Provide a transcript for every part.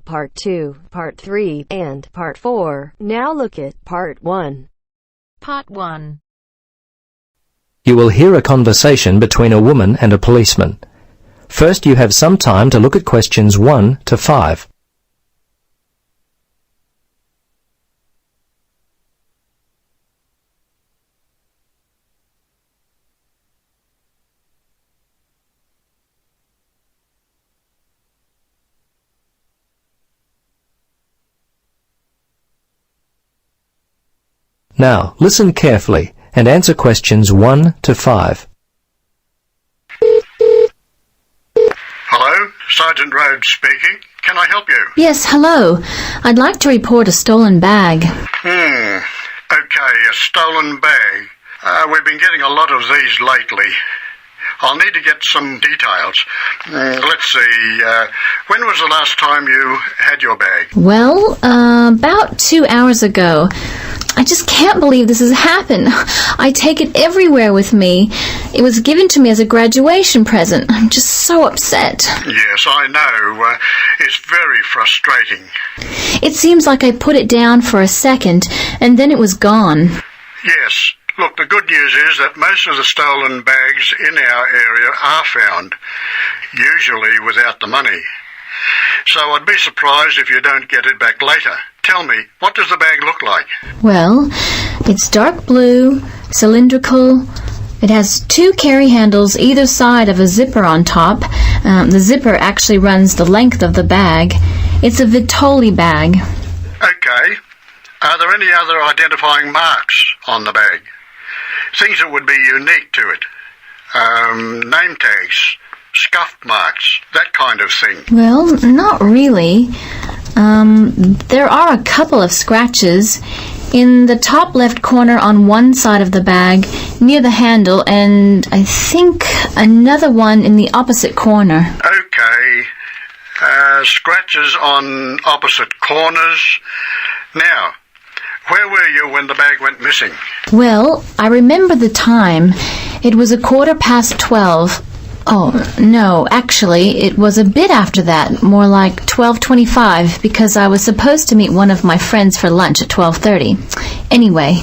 Part 2, Part 3, and Part 4. Now look at Part 1. Part 1. You will hear a conversation between a woman and a policeman. First, you have some time to look at questions 1 to 5. Now, listen carefully and answer questions 1 to 5. Hello, Sergeant Rhodes speaking. Can I help you? Yes, hello. I'd like to report a stolen bag. Okay, a stolen bag. We've been getting a lot of these lately. I'll need to get some details. Let's see, when was the last time you had your bag? Well, about 2 hours ago. I just can't believe this has happened. I take it everywhere with me. It was given to me as a graduation present. I'm just so upset. Yes, I know. It's very frustrating. It seems like I put it down for a second, and then it was gone. Yes. Look, the good news is that most of the stolen bags in our area are found, usually without the money. So I'd be surprised if you don't get it back later. Tell me, what does the bag look like? Well, it's dark blue, cylindrical. It has 2 carry handles either side of a zipper on top. The zipper actually runs the length of the bag. It's a Vitoli bag. Okay. Are there any other identifying marks on the bag? Things that would be unique to it. Name tags, scuff marks, that kind of thing. Well, not really. There are a couple of scratches in the top left corner on one side of the bag near the handle, and I think another one in the opposite corner. Okay. Scratches on opposite corners. Now, where were you when the bag went missing? Well, I remember the time. It was 12:15. Oh, no, actually, it was a bit after that, more like 12:25, because I was supposed to meet one of my friends for lunch at 12:30. Anyway,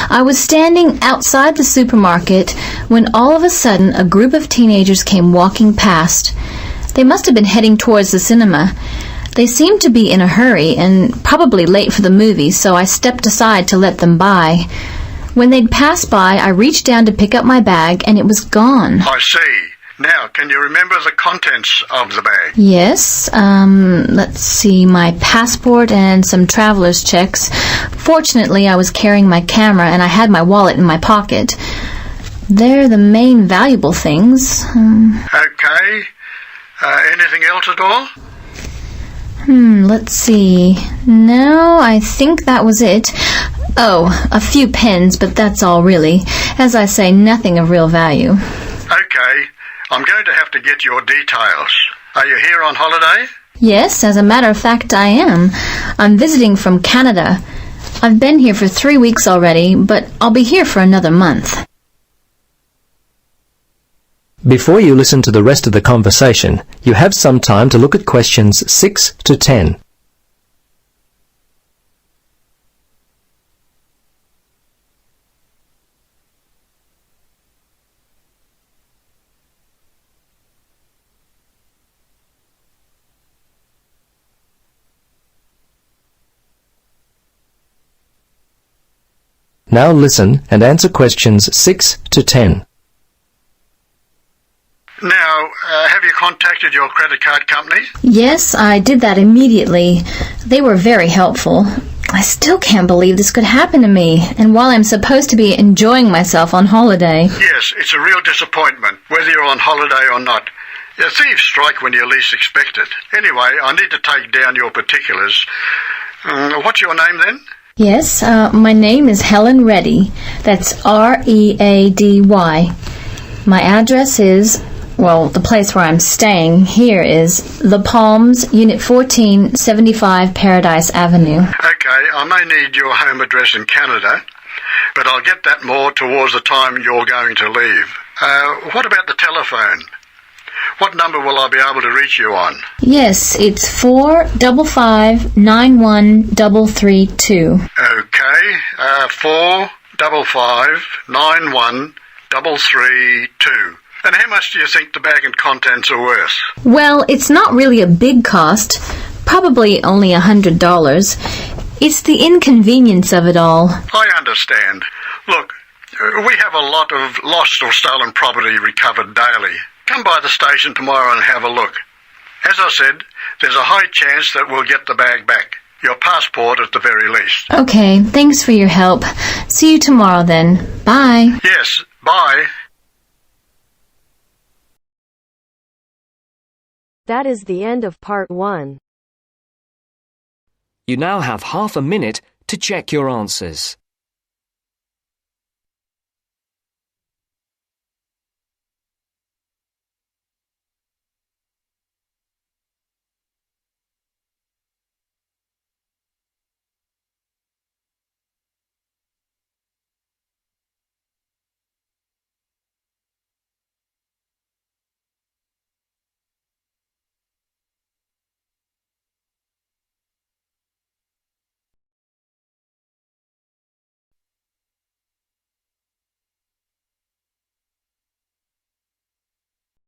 I was standing outside the supermarket when all of a sudden a group of teenagers came walking past. They must have been heading towards the cinema. They seemed to be in a hurry and probably late for the movie, so I stepped aside to let them by. When they'd passed by, I reached down to pick up my bag, and it was gone. I see. Now, can you remember the contents of the bag? Yes, let's see, my passport and some traveler's checks. Fortunately, I was carrying my camera, and I had my wallet in my pocket. They're the main valuable things. Okay. Anything else at all? Let's see. No, I think that was it. Oh, a few pens, but that's all really. As I say, nothing of real value. Okay. I'm going to have to get your details. Are you here on holiday? Yes, as a matter of fact, I am. I'm visiting from Canada. I've been here for 3 weeks already, but I'll be here for another month. Before you listen to the rest of the conversation, you have some time to look at questions 6 to 10. Now listen and answer questions 6 to 10. Now, have you contacted your credit card company? Yes, I did that immediately. They were very helpful. I still can't believe this could happen to me, and while I'm supposed to be enjoying myself on holiday. Yes, it's a real disappointment, whether you're on holiday or not. Thieves strike when you least expect it. Anyway, I need to take down your particulars. What's your name then? Yes, my name is Helen Reddy. That's R-E-A-D-Y. My address is, well, the place where I'm staying here is The Palms, Unit 14, 75 Paradise Avenue. Okay, I may need your home address in Canada, but I'll get that more towards the time you're going to leave. What about the telephone? What number will I be able to reach you on? Yes, it's 455-91332. Okay, 455-91332. And how much do you think the bag and contents are worth? Well, it's not really a big cost. Probably only $100. It's the inconvenience of it all. I understand. Look, we have a lot of lost or stolen property recovered daily. Come by the station tomorrow and have a look. As I said, there's a high chance that we'll get the bag back. Your passport at the very least. Okay, thanks for your help. See you tomorrow then. Bye. Yes, bye. That is the end of part 1. You now have half a minute to check your answers.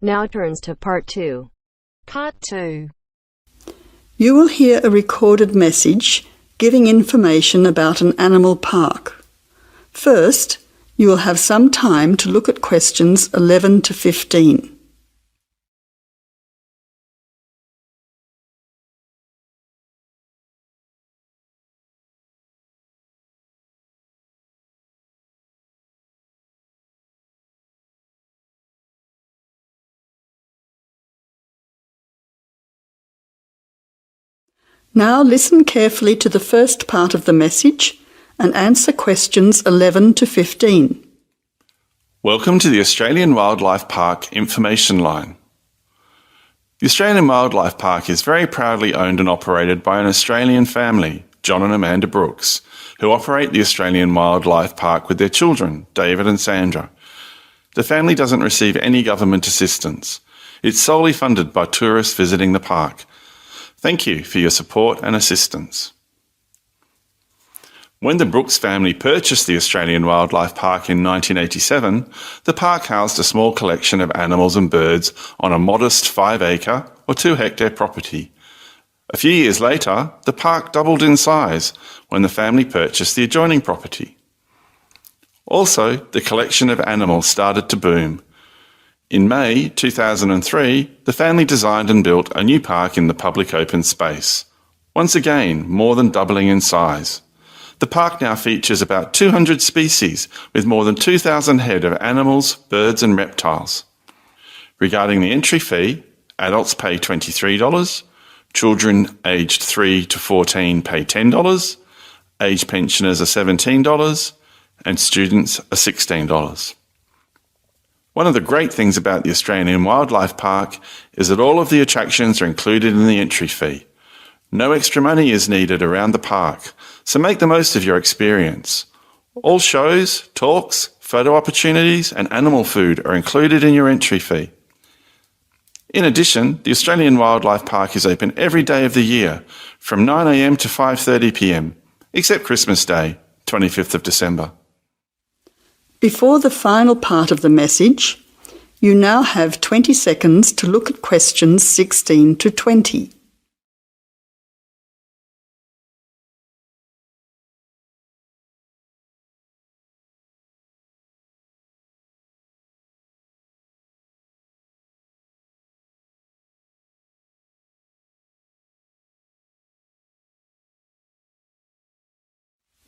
Now turns to part 2. Part 2. You will hear a recorded message giving information about an animal park. First, you will have some time to look at questions 11 to 15. Now listen carefully to the first part of the message and answer questions 11 to 15. Welcome to the Australian Wildlife Park Information Line. The Australian Wildlife Park is very proudly owned and operated by an Australian family, John and Amanda Brooks, who operate the Australian Wildlife Park with their children, David and Sandra. The family doesn't receive any government assistance. It's solely funded by tourists visiting the park. Thank you for your support and assistance. When the Brooks family purchased the Australian Wildlife Park in 1987, the park housed a small collection of animals and birds on a modest 5-acre or 2-hectare property. A few years later, the park doubled in size when the family purchased the adjoining property. Also, the collection of animals started to boom. In May 2003, the family designed and built a new park in the public open space. Once again, more than doubling in size. The park now features about 200 species with more than 2,000 head of animals, birds and reptiles. Regarding the entry fee, adults pay $23, children aged 3 to 14 pay $10, aged pensioners are $17 and students are $16. One of the great things about the Australian Wildlife Park is that all of the attractions are included in the entry fee. No extra money is needed around the park, so make the most of your experience. All shows, talks, photo opportunities and animal food are included in your entry fee. In addition, the Australian Wildlife Park is open every day of the year from 9 a.m. to 5:30 p.m, except Christmas Day, 25th of December. Before the final part of the message, you now have 20 seconds to look at questions 16 to 20.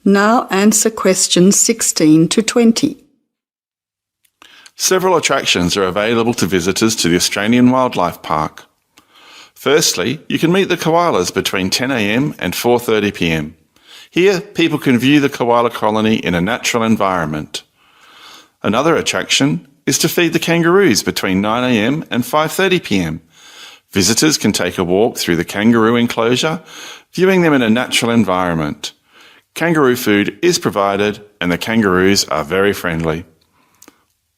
Now answer questions 16 to 20. Several attractions are available to visitors to the Australian Wildlife Park. Firstly, you can meet the koalas between 10 a.m. and 4:30 p.m. Here, people can view the koala colony in a natural environment. Another attraction is to feed the kangaroos between 9 a.m. and 5:30 p.m. Visitors can take a walk through the kangaroo enclosure, viewing them in a natural environment. Kangaroo food is provided and the kangaroos are very friendly.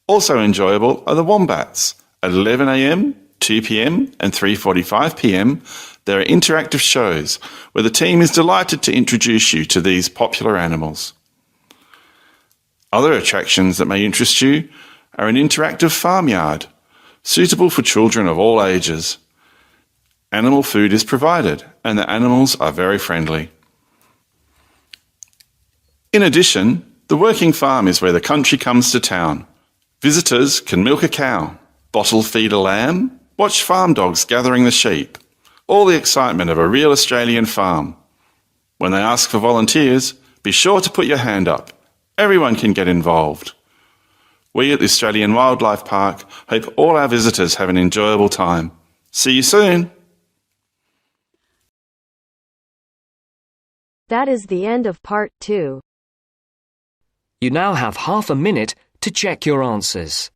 Also enjoyable are the wombats at 11 a.m, 2 2 p.m. and 3:45 p.m. there are interactive shows where the team is delighted to introduce you to these popular animals. Other attractions that may interest you are an interactive farmyard, suitable for children of all ages. Animal food is provided, and the animals are very friendly. In addition, the working farm is where the country comes to town. Visitors can milk a cow, bottle feed a lamb, watch farm dogs gathering the sheep. All the excitement of a real Australian farm. When they ask for volunteers, be sure to put your hand up. Everyone can get involved. We at the Australian Wildlife Park hope all our visitors have an enjoyable time. See you soon. That is the end of part 2. You now have half a minute to check your answers.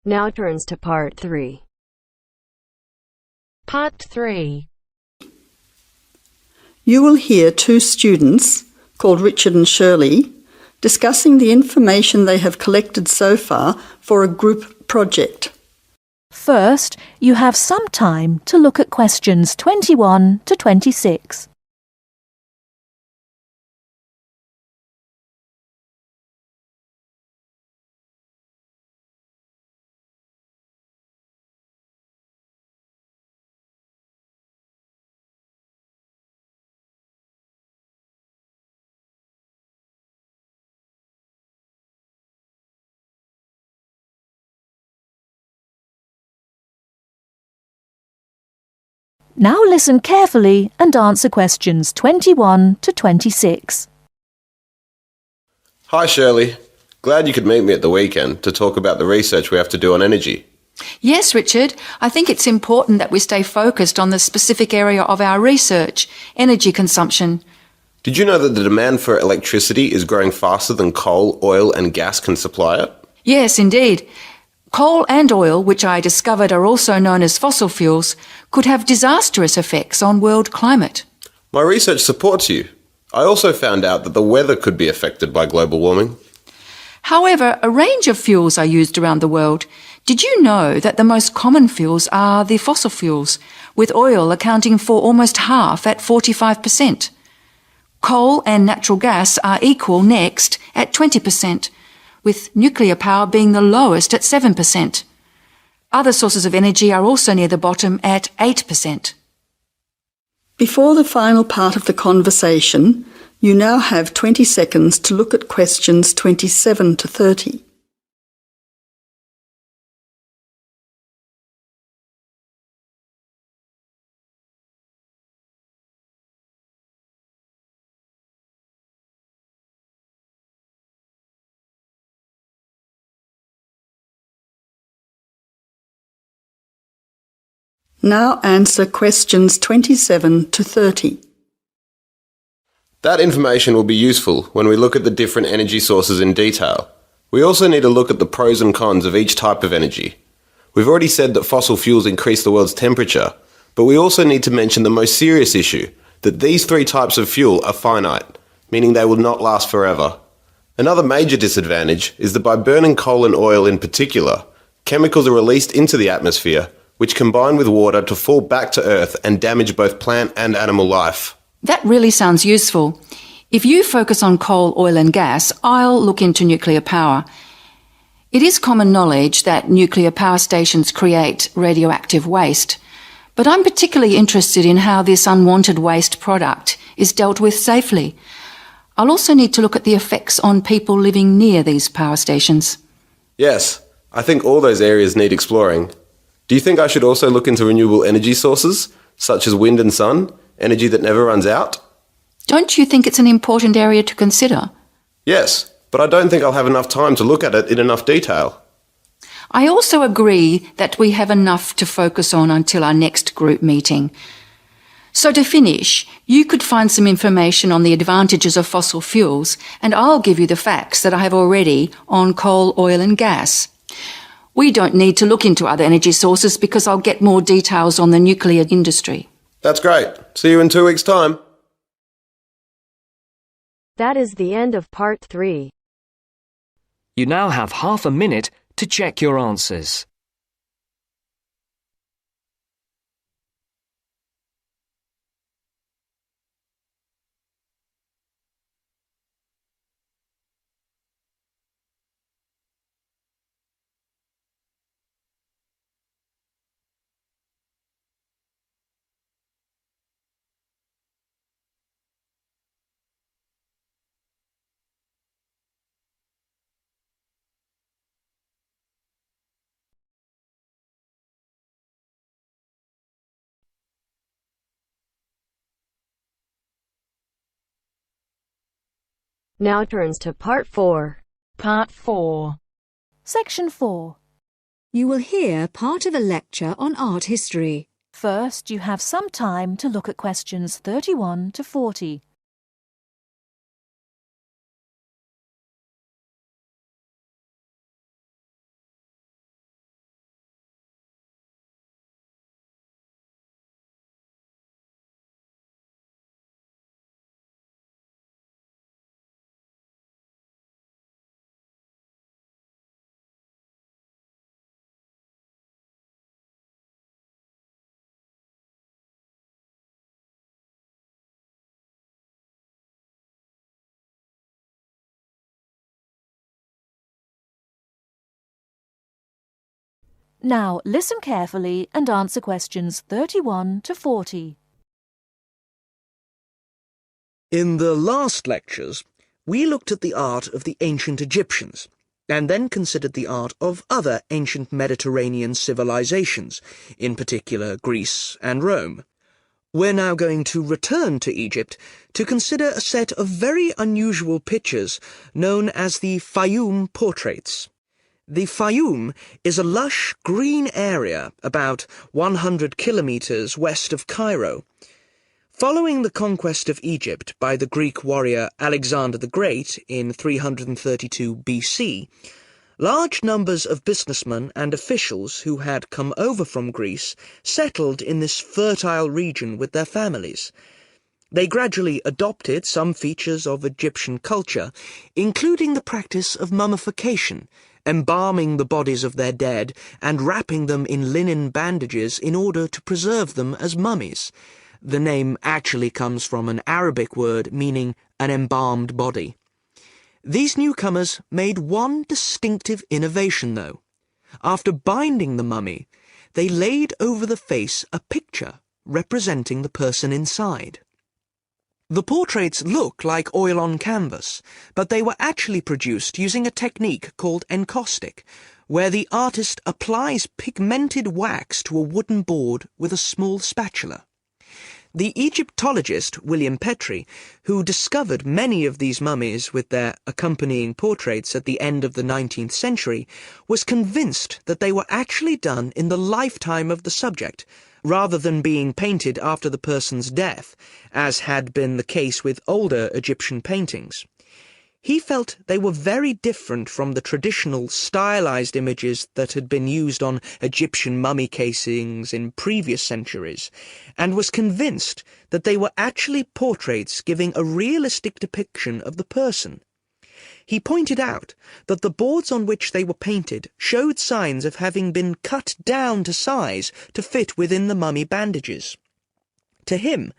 Now turns to part 3. Part 3. You will hear 2 students, called Richard and Shirley, discussing the information they have collected so far for a group project. First, you have some time to look at questions 21 to 26. Now listen carefully and answer questions 21 to 26. Hi Shirley, glad you could meet me at the weekend to talk about the research we have to do on energy. Yes, Richard. I think it's important that we stay focused on the specific area of our research, energy consumption. Did you know that the demand for electricity is growing faster than coal, oil and gas can supply it? Yes, indeed. Coal and oil, which I discovered are also known as fossil fuels, could have disastrous effects on world climate. My research supports you. I also found out that the weather could be affected by global warming. However, a range of fuels are used around the world. Did you know that the most common fuels are the fossil fuels, with oil accounting for almost half at 45%? Coal and natural gas are equal next at 20%, with nuclear power being the lowest at 7%. Other sources of energy are also near the bottom at 8%. Before the final part of the conversation, you now have 20 seconds to look at questions 27 to 30. Now answer questions 27 to 30. That information will be useful when we look at the different energy sources in detail. We also need to look at the pros and cons of each type of energy. We've already said that fossil fuels increase the world's temperature, but we also need to mention the most serious issue, that these 3 types of fuel are finite, meaning they will not last forever. Another major disadvantage is that by burning coal and oil in particular, chemicals are released into the atmosphere, which combine with water to fall back to Earth and damage both plant and animal life. That really sounds useful. If you focus on coal, oil and gas, I'll look into nuclear power. It is common knowledge that nuclear power stations create radioactive waste, but I'm particularly interested in how this unwanted waste product is dealt with safely. I'll also need to look at the effects on people living near these power stations. Yes, I think all those areas need exploring. Do you think I should also look into renewable energy sources, such as wind and sun, energy that never runs out? Don't you think it's an important area to consider? Yes, but I don't think I'll have enough time to look at it in enough detail. I also agree that we have enough to focus on until our next group meeting. So to finish, you could find some information on the advantages of fossil fuels, and I'll give you the facts that I have already on coal, oil and gas. We don't need to look into other energy sources because I'll get more details on the nuclear industry. That's great. See you in 2 weeks' time. That is the end of part 3. You now have half a minute to check your answers. Now turns to part 4. Part 4. Section 4. You will hear part of a lecture on art history. First, you have some time to look at questions 31 to 40. Now listen carefully and answer questions 31 to 40. In the last lectures, we looked at the art of the ancient Egyptians, and then considered the art of other ancient Mediterranean civilizations, in particular Greece and Rome. We're now going to return to Egypt to consider a set of very unusual pictures known as the Fayum portraits. The Fayum is a lush green area about 100 kilometers west of Cairo. Following the conquest of Egypt by the Greek warrior Alexander the Great in 332 BC, large numbers of businessmen and officials who had come over from Greece settled in this fertile region with their families. They gradually adopted some features of Egyptian culture, including the practice of mummification, embalming the bodies of their dead and wrapping them in linen bandages in order to preserve them as mummies. The name actually comes from an Arabic word meaning an embalmed body. These newcomers made one distinctive innovation, though. After binding the mummy, they laid over the face a picture representing the person inside. The portraits look like oil on canvas, but they were actually produced using a technique called encaustic, where the artist applies pigmented wax to a wooden board with a small spatula. The Egyptologist William Petrie, who discovered many of these mummies with their accompanying portraits at the end of the 19th century, was convinced that they were actually done in the lifetime of the subject, rather than being painted after the person's death, as had been the case with older Egyptian paintings. He felt they were very different from the traditional stylized images that had been used on Egyptian mummy casings in previous centuries, and was convinced that they were actually portraits giving a realistic depiction of the person. He pointed out that the boards on which they were painted showed signs of having been cut down to size to fit within the mummy bandages. To him,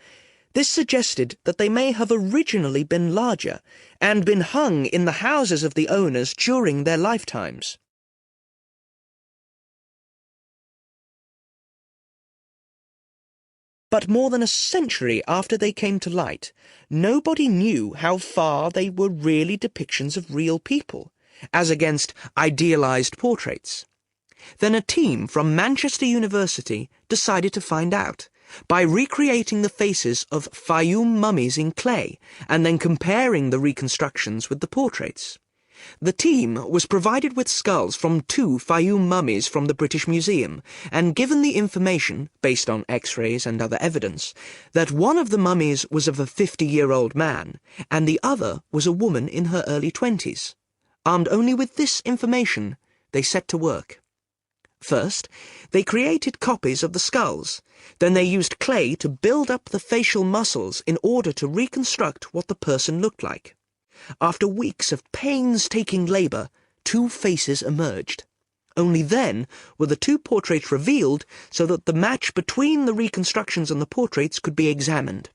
this suggested that they may have originally been larger and been hung in the houses of the owners during their lifetimes. But more than a century after they came to light, nobody knew how far they were really depictions of real people, as against idealized portraits. Then a team from Manchester University decided to find out, by recreating the faces of Fayum mummies in clay, and then comparing the reconstructions with the portraits. The team was provided with skulls from 2 Fayum mummies from the British Museum, and given the information, based on X-rays and other evidence, that one of the mummies was of a 50-year-old man, and the other was a woman in her early 20s. Armed only with this information, they set to work. First, they created copies of the skulls. Then they used clay to build up the facial muscles in order to reconstruct what the person looked like. After weeks of painstaking labour, 2 faces emerged. Only then were the 2 portraits revealed so that the match between the reconstructions and the portraits could be examined.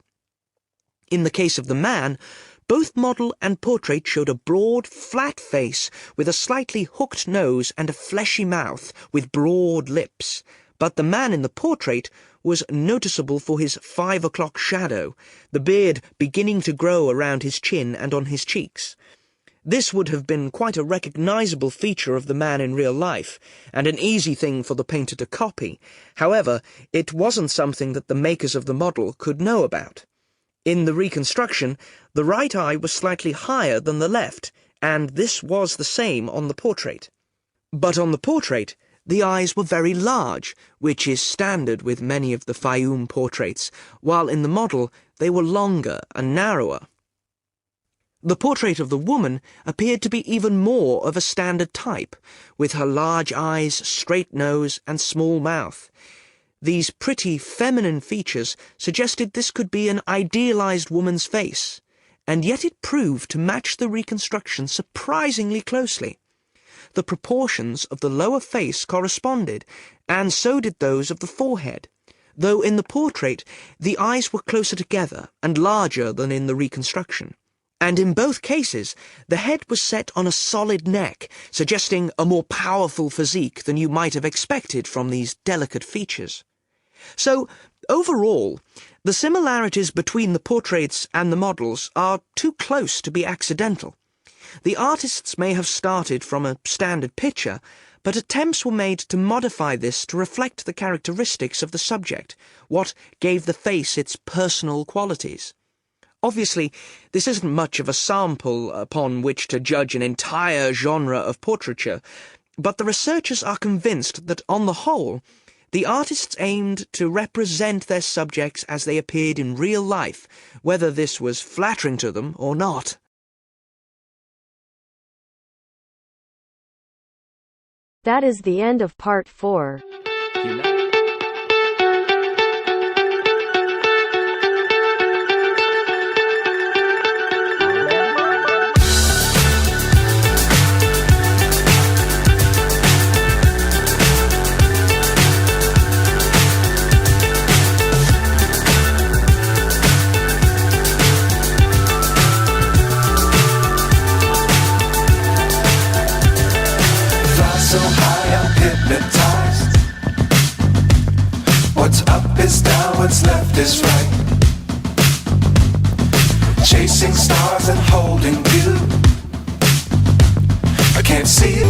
In the case of the man, both model and portrait showed a broad, flat face with a slightly hooked nose and a fleshy mouth with broad lips. But the man in the portrait was noticeable for his 5 o'clock shadow, the beard beginning to grow around his chin and on his cheeks. This would have been quite a recognizable feature of the man in real life, and an easy thing for the painter to copy. However, it wasn't something that the makers of the model could know about. In the reconstruction, the right eye was slightly higher than the left, and this was the same on the portrait. But on the portrait, the eyes were very large, which is standard with many of the Fayum portraits, while in the model they were longer and narrower. The portrait of the woman appeared to be even more of a standard type, with her large eyes, straight nose, and small mouth. These pretty feminine features suggested this could be an idealized woman's face, and yet it proved to match the reconstruction surprisingly closely. The proportions of the lower face corresponded, and so did those of the forehead, though in the portrait the eyes were closer together and larger than in the reconstruction. And in both cases, the head was set on a solid neck, suggesting a more powerful physique than you might have expected from these delicate features. So, overall, the similarities between the portraits and the models are too close to be accidental. The artists may have started from a standard picture, but attempts were made to modify this to reflect the characteristics of the subject, what gave the face its personal qualities. Obviously, this isn't much of a sample upon which to judge an entire genre of portraiture, but the researchers are convinced that, on the whole, the artists aimed to represent their subjects as they appeared in real life, whether this was flattering to them or not. That is the end of part 4. So high I'm hypnotized. What's up is down, what's left is right. Chasing stars and holding you. I can't see